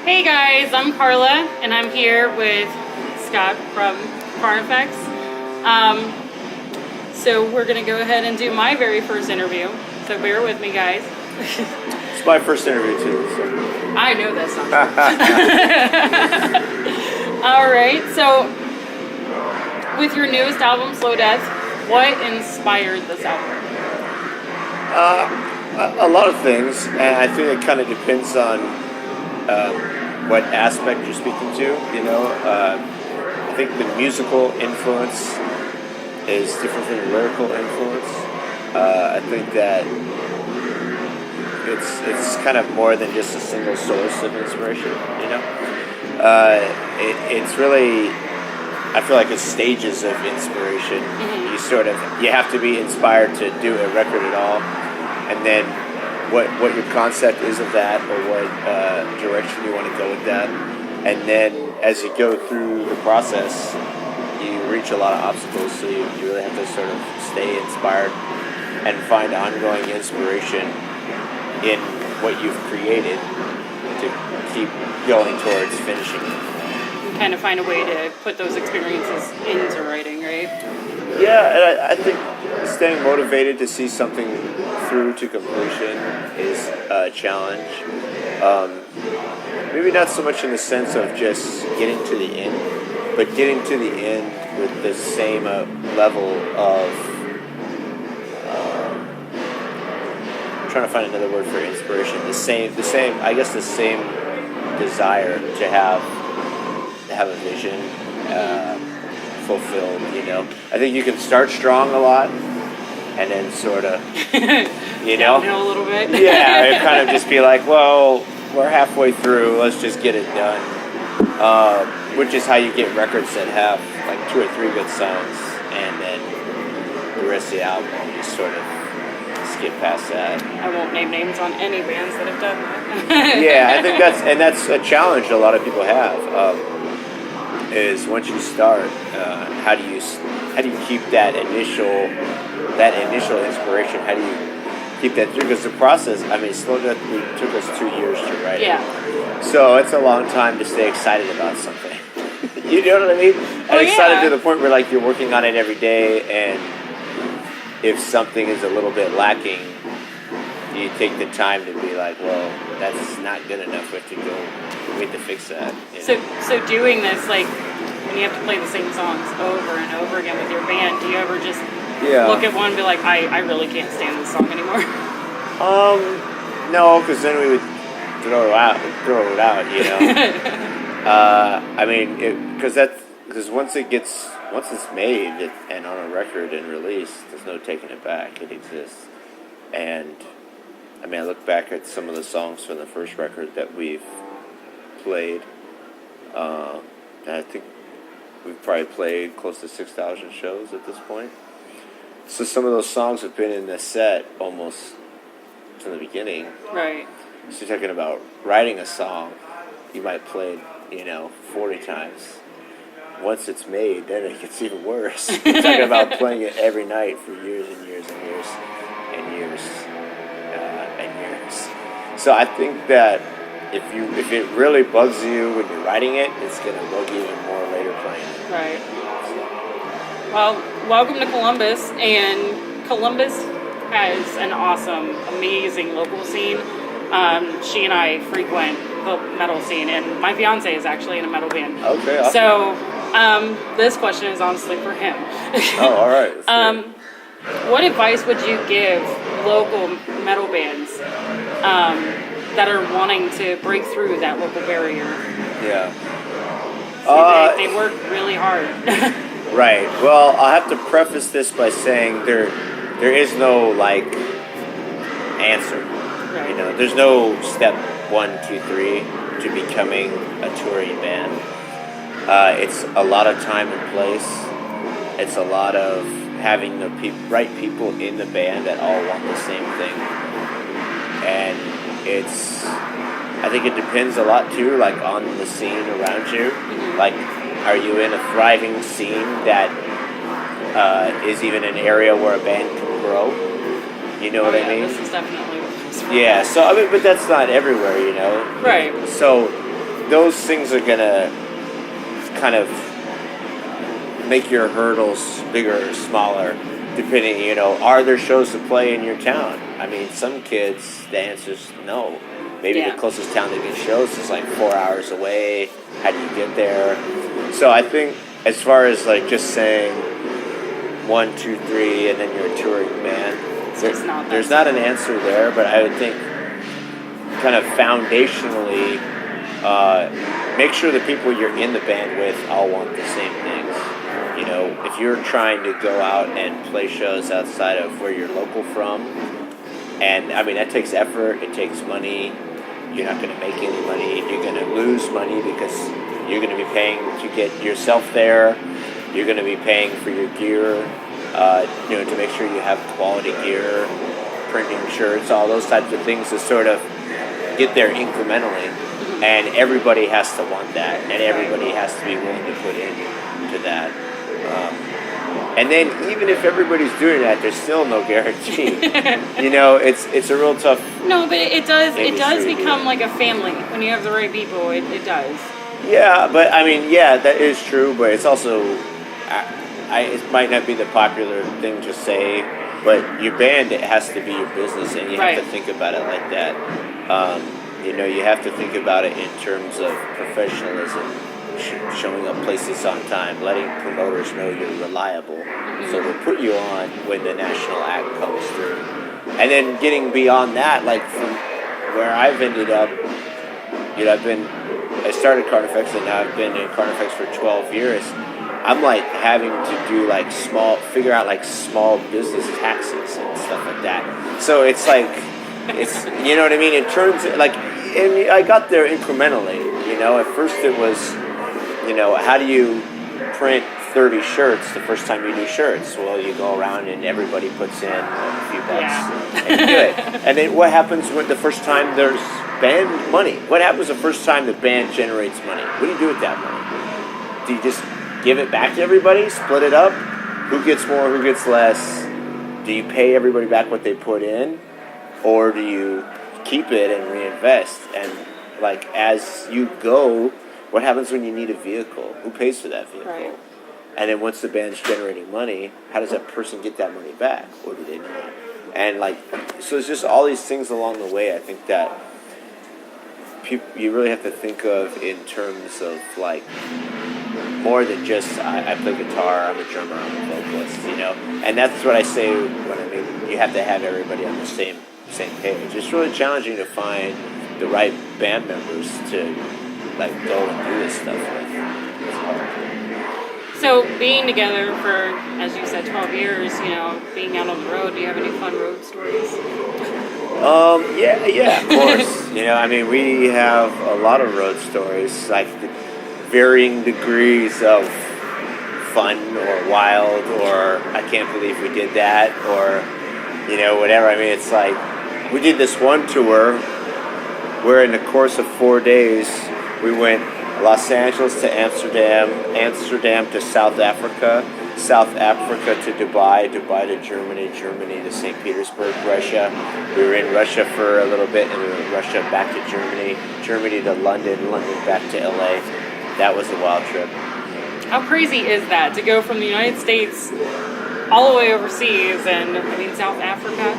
Hey guys, I'm Carla, and I'm here with Scott from Carnifex. So we're gonna go ahead and do my very first interview. So bear with me, guys. It's my first interview too. So. I know that's not true. All right. So with your newest album, Slow Death, what inspired this album? A lot of things, and I think it kind of depends on what aspect you're speaking to. I think the musical influence is different from the lyrical influence. I think that it's kind of more than just a single source of inspiration. It's really, I feel like it's stages of inspiration. Mm-hmm. You have to be inspired to do a record at all, and then what your concept is of that, or what direction you want to go with that, and then as you go through the process, you reach a lot of obstacles, so you really have to sort of stay inspired and find ongoing inspiration in what you've created to keep going towards finishing it. You kind of find a way to put those experiences into writing, right? Yeah, and I think staying motivated to see something through to completion is a challenge. Maybe not so much in the sense of just getting to the end, but getting to the end with the same level of I'm trying to find another word for inspiration. The same desire to have a vision fulfilled. I think you can start strong a lot, and then sort of, downhill a little bit. Yeah, it kind of just be like, well, we're halfway through. Let's just get it done. Which is how you get records that have like 2 or 3 good songs, and then the rest of the album you just sort of skip past that. I won't name names on any bands that have done that. Yeah, I think that's a challenge a lot of people have. Is once you start, how do you keep that initial inspiration? How do you keep that through? Because the process, Slow Death took us 2 years to write it. Yeah. So it's a long time to stay excited about something. You know what I mean? And excited to the point where like you're working on it every day, and if something is a little bit lacking, you take the time to be like, well, that's not good enough. We have to fix that. So doing this, like, when you have to play the same songs over and over again with your band, do you ever just look at one and be like, I really can't stand this song anymore? No, because then we would throw it out. Because once it's made and on a record and released, there's no taking it back. It exists. And I look back at some of the songs from the first record that we've played, and I think we've probably played close to 6,000 shows at this point. So some of those songs have been in the set almost from the beginning. Right. So you're talking about writing a song, you might play it, 40 times. Once it's made, then it gets even worse. You're talking about playing it every night for years and years and years and years and years. So I think that if it really bugs you when you're writing it, it's going to bug you even more later playing it. Right. Well, welcome to Columbus, and Columbus has an awesome, amazing local scene. She and I frequent the metal scene, and my fiance is actually in a metal band. Okay, awesome. So this question is honestly for him. Oh, all right. What advice would you give local metal bands that are wanting to break through that local barrier? Yeah. They work really hard. Right. Well, I'll have to preface this by saying there is no answer. Right. There's no step 1, 2, 3 to becoming a touring band. It's a lot of time and place. It's a lot of having the right people in the band that all want the same thing. And I think it depends a lot too, on the scene around you. Mm-hmm. Are you in a thriving scene that is even an area where a band can grow? You know what I mean? This is definitely Yeah, so but that's not everywhere, Right. So those things are gonna kind of make your hurdles bigger or smaller, depending, are there shows to play in your town? I mean, some kids, the answer is no. Maybe the closest town to get shows is like 4 hours away. How do you get there? So I think as far as like just saying 1, 2, 3, and then you're a touring band, there's not an answer there, but I would think kind of foundationally, make sure the people you're in the band with all want the same things. If you're trying to go out and play shows outside of where you're local from, and I mean that takes effort, it takes money. You're not going to make any money. You're going to lose money because you're going to be paying to get yourself there. You're going to be paying for your gear, to make sure you have quality gear, printing shirts, all those types of things to sort of get there incrementally. And everybody has to want that, and everybody has to be willing to put into that. And then even if everybody's doing that, there's still no guarantee. It's a real tough. No, but it does become like a family when you have the right people. It does. Yeah, but I mean, that is true. But it's also, it might not be the popular thing to say, but your band, it has to be your business, and you have to think about it like that. You have to think about it in terms of professionalism. Showing up places on time, letting promoters know you're reliable, so they'll put you on when the national act comes through. And then getting beyond that, like from where I've ended up, I started Carnifex and now I've been in Carnifex for 12 years. I'm like having to do figure out small business taxes and stuff like that. So it's like, you know what I mean? In terms of and I got there incrementally, at first it was, how do you print 30 shirts the first time you do shirts? Well, you go around and everybody puts in a few bucks and do it. And then what happens when the first time there's band money? What happens the first time the band generates money? What do you do with that money? Do you just give it back to everybody, split it up? Who gets more, who gets less? Do you pay everybody back what they put in? Or do you keep it and reinvest? And as you go, what happens when you need a vehicle? Who pays for that vehicle? Right. And then once the band's generating money, how does that person get that money back? Or do they not? And so it's just all these things along the way, I think that you really have to think of in terms of more than just I play guitar, I'm a drummer, I'm a vocalist, And that's what I say when I mean you have to have everybody on the same page. It's really challenging to find the right band members to go and do this stuff with. It's hard. So being together for, as you said, 12 years, being out on the road, do you have any fun road stories? Yeah, of course. We have a lot of road stories, varying degrees of fun or wild or I can't believe we did that or, whatever. I mean, it's we did this one tour where in the course of 4 days, we went Los Angeles to Amsterdam, Amsterdam to South Africa to Dubai, Dubai to Germany, Germany to St. Petersburg, Russia. We were in Russia for a little bit, and we were in Russia back to Germany, Germany to London, London back to LA. That was a wild trip. How crazy is that, to go from the United States all the way overseas and, South Africa?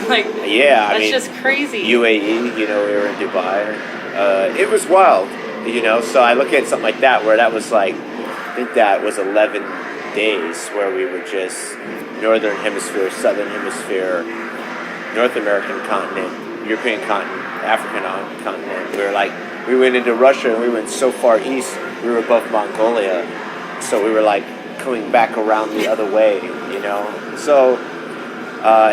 That's just crazy. UAE, we were in Dubai. It was wild. So I look at something like that where that was I think that was 11 days where we were just Northern Hemisphere, Southern Hemisphere, North American continent, European continent, African continent. We went into Russia and we went so far east, we were above Mongolia. So we were coming back around the other way, So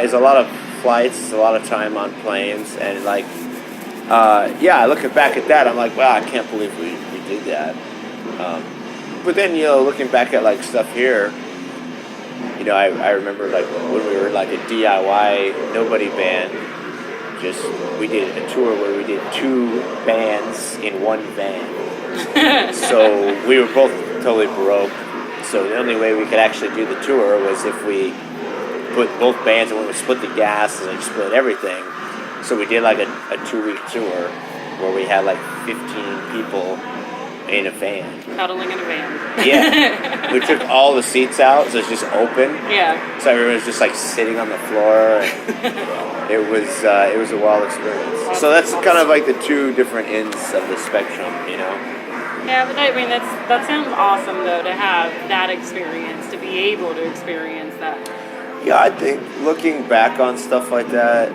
it's a lot of flights, a lot of time on planes, and I look back at that, I'm wow, I can't believe we did that. But then, looking back at stuff here, I remember when we were a DIY nobody band, we did a tour where we did 2 bands in one van. So we were both totally broke. So the only way we could actually do the tour was if we put both bands and we would split the gas and split everything. So we did a 2-week tour, where we had like 15 people in a van. Cuddling in a van. Yeah. We took all the seats out, so it's just open. Yeah. So everyone was just like sitting on the floor. And it was a wild experience. So that's kind of like the two different ends of the spectrum, you know? Yeah, but I mean, that sounds awesome, though, to have that experience, to be able to experience that. Yeah, I think looking back on stuff like that,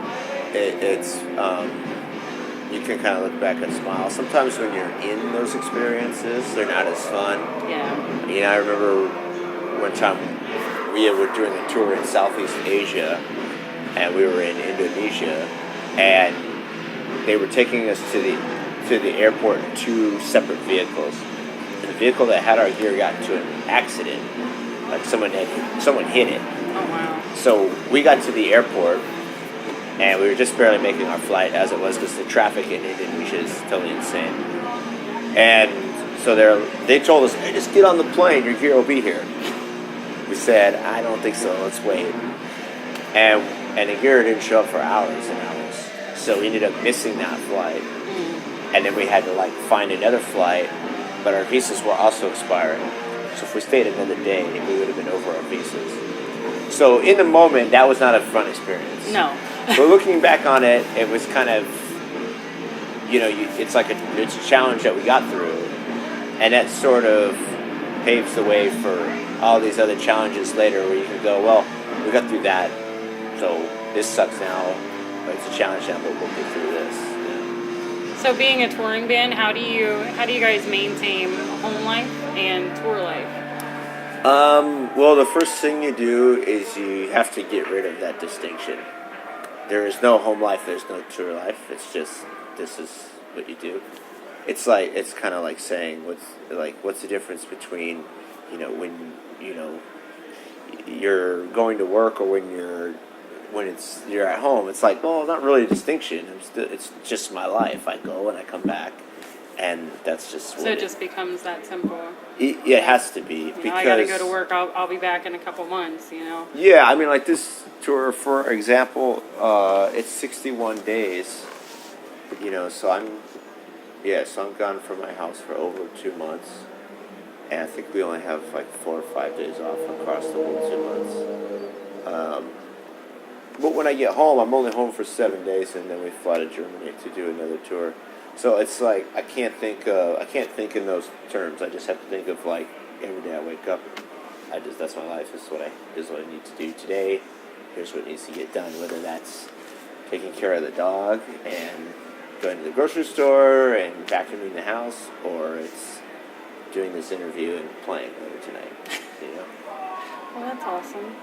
it's you can kind of look back and smile. Sometimes when you're in those experiences, they're not as fun. Yeah. You know, I remember one time we were doing a tour in Southeast Asia, and we were in Indonesia, and they were taking us to the airport in two separate vehicles. And the vehicle that had our gear got into an accident. Like someone hit it. Oh, wow. So we got to the airport, and we were just barely making our flight as it was because the traffic in Indonesia is totally insane. And so they told us, hey, just get on the plane, your gear will be here. We said, I don't think so, let's wait. And the gear didn't show up for hours and hours. So we ended up missing that flight. And then we had to like find another flight, but our visas were also expiring. So if we stayed another day, we would have been over our visas. So in the moment, that was not a fun experience. No. But looking back on it, it was kind of, you know, it's a challenge that we got through, and that sort of paves the way for all these other challenges later, where you can go, well, we got through that, so this sucks now, but it's a challenge now, but we'll get through this. Yeah. So being a touring band, how do you guys maintain home life and tour life? Well, the first thing you do is you have to get rid of that distinction. There is no home life, there's no tour life. It's just, this is what you do. It's kind of like saying, what's the difference between, you know, when, you know, you're going to work or when you're at home. It's like, well, not really a distinction. It's just my life. I go and I come back, and that's just So it just becomes that simple. It has to be, You because know, I got to go to work. I'll be back in a couple months. You know. Yeah, I mean, like this tour, for example, it's 61 days. You know, so I'm gone from my house for over 2 months, and I think we only have like 4 or 5 days off across the whole 2 months. But when I get home, I'm only home for 7 days, and then we fly to Germany to do another tour. So it's like I can't think in those terms. I just have to think of like every day I wake up. That's my life. This is what I need to do today. Here's what needs to get done. Whether that's taking care of the dog and going to the grocery store and vacuuming the house, or it's doing this interview and playing later tonight. You know. Well, that's awesome.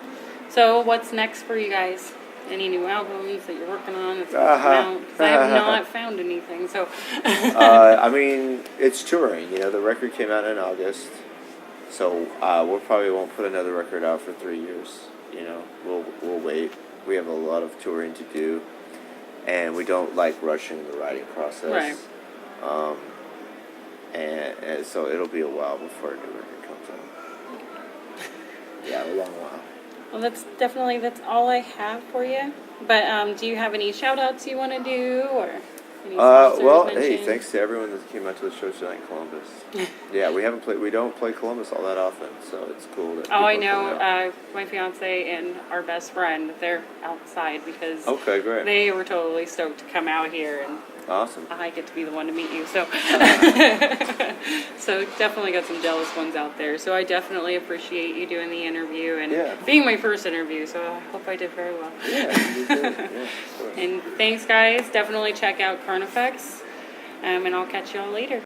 So what's next for you guys? Any new albums that you're working on that's going to come out? 'Cause I have not found anything. So. I mean, it's touring. You know, the record came out in August, so we probably won't put another record out for 3 years. You know, we'll wait. We have a lot of touring to do, and we don't like rushing the writing process. Right. And so it'll be a while before a new record comes out. Yeah, a long while. Well, that's all I have for you. But do you have any shout-outs you want to do, or any sponsors well, mention? hey, thanks to everyone that came out to the show tonight in Columbus. Yeah, we don't play Columbus all that often, so it's cool that Oh, I people come know. out. My fiance and our best friend, they're outside because Okay, great. they were totally stoked to come out here, and Awesome. I get to be the one to meet you. So, so definitely got some jealous ones out there. So I definitely appreciate you doing the interview and being my first interview. So I hope I did very well. Yeah, you did. Yeah, of course. And thanks, guys. Definitely check out Carnifex. And I'll catch y'all later.